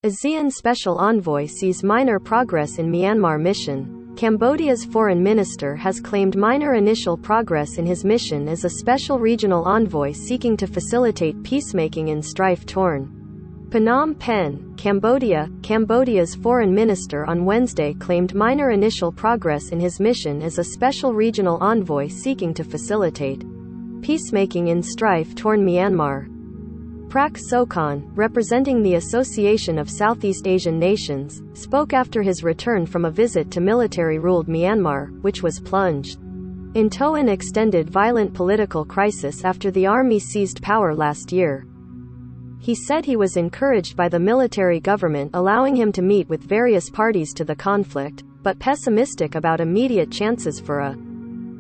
ASEAN Special Envoy sees minor progress in Myanmar mission. Cambodia's foreign minister has claimed minor initial progress in his mission as a special regional envoy seeking to facilitate peacemaking in strife-torn Phnom Penh, Cambodia. Cambodia's foreign minister on Wednesday claimed minor initial progress in his mission as a special regional envoy seeking to facilitate peacemaking in strife-torn Myanmar. Prak Sokhonn, representing the Association of Southeast Asian Nations, spoke after his return from a visit to military-ruled Myanmar, which was plunged into an extended violent political crisis after the army seized power last year. He said he was encouraged by the military government allowing him to meet with various parties to the conflict, but pessimistic about immediate chances for a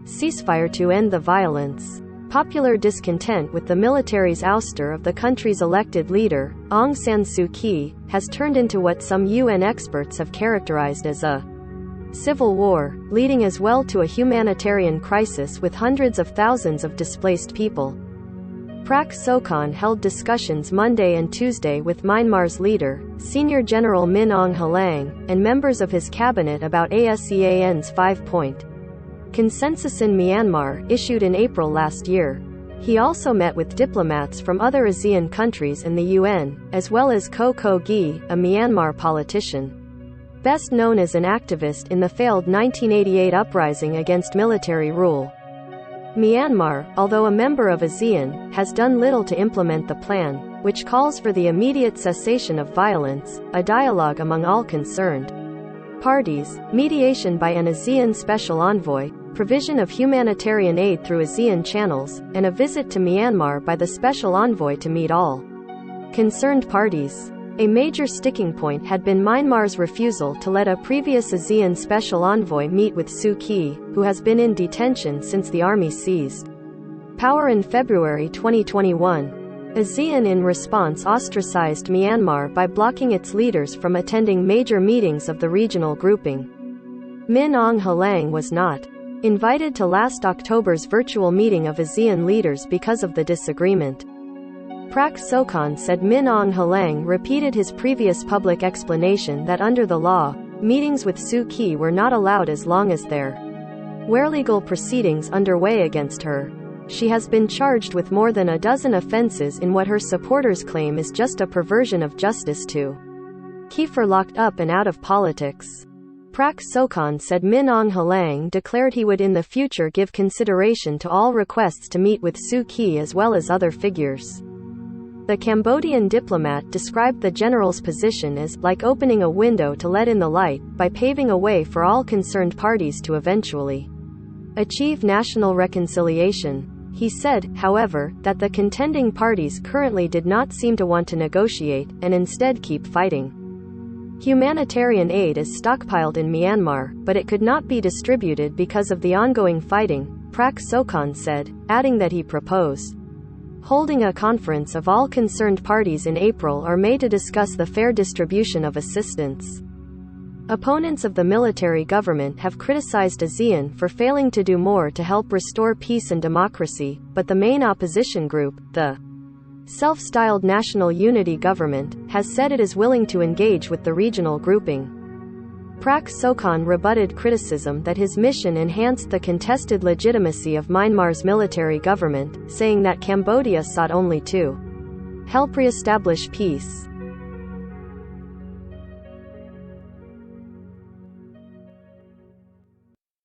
ceasefire to end the violence. Popular discontent with the military's ouster of the country's elected leader, Aung San Suu Kyi, has turned into what some UN experts have characterized as a civil war, leading as well to a humanitarian crisis with hundreds of thousands of displaced people. Prak Sokhonn held discussions Monday and Tuesday with Myanmar's leader, Senior General Min Aung Hlaing, and members of his cabinet about ASEAN's 5-point consensus in Myanmar, issued in April last year. He also met with diplomats from other ASEAN countries and the UN, as well as Ko Ko Gyi, a Myanmar politician, best known as an activist in the failed 1988 uprising against military rule. Myanmar, although a member of ASEAN, has done little to implement the plan, which calls for the immediate cessation of violence, a dialogue among all concerned parties, mediation by an ASEAN special envoy, provision of humanitarian aid through ASEAN channels, and a visit to Myanmar by the special envoy to meet all concerned parties. A major sticking point had been Myanmar's refusal to let a previous ASEAN special envoy meet with Suu Kyi, who has been in detention since the army seized power in February 2021. ASEAN in response ostracized Myanmar by blocking its leaders from attending major meetings of the regional grouping. Min Aung Hlaing was not invited to last October's virtual meeting of ASEAN leaders because of the disagreement. Prak Sokhonn said Min Aung Hlaing repeated his previous public explanation that under the law, meetings with Suu Kyi were not allowed as long as there were legal proceedings underway against her. She has been charged with more than a dozen offenses in what her supporters claim is just a perversion of justice to keep her locked up and out of politics. Prak Sokhonn said Min Aung Hlaing declared he would in the future give consideration to all requests to meet with Suu Kyi as well as other figures. The Cambodian diplomat described the general's position as like opening a window to let in the light, by paving a way for all concerned parties to eventually achieve national reconciliation. He said, however, that the contending parties currently did not seem to want to negotiate, and instead keep fighting. Humanitarian aid is stockpiled in Myanmar, but it could not be distributed because of the ongoing fighting, Prak Sokhonn said, adding that he proposed holding a conference of all concerned parties in April or May to discuss the fair distribution of assistance. Opponents of the military government have criticized ASEAN for failing to do more to help restore peace and democracy, but the main opposition group, the self-styled National Unity Government, has said it is willing to engage with the regional grouping. Prak Sokhonn rebutted criticism that his mission enhanced the contested legitimacy of Myanmar's military government, saying that Cambodia sought only to help re-establish peace.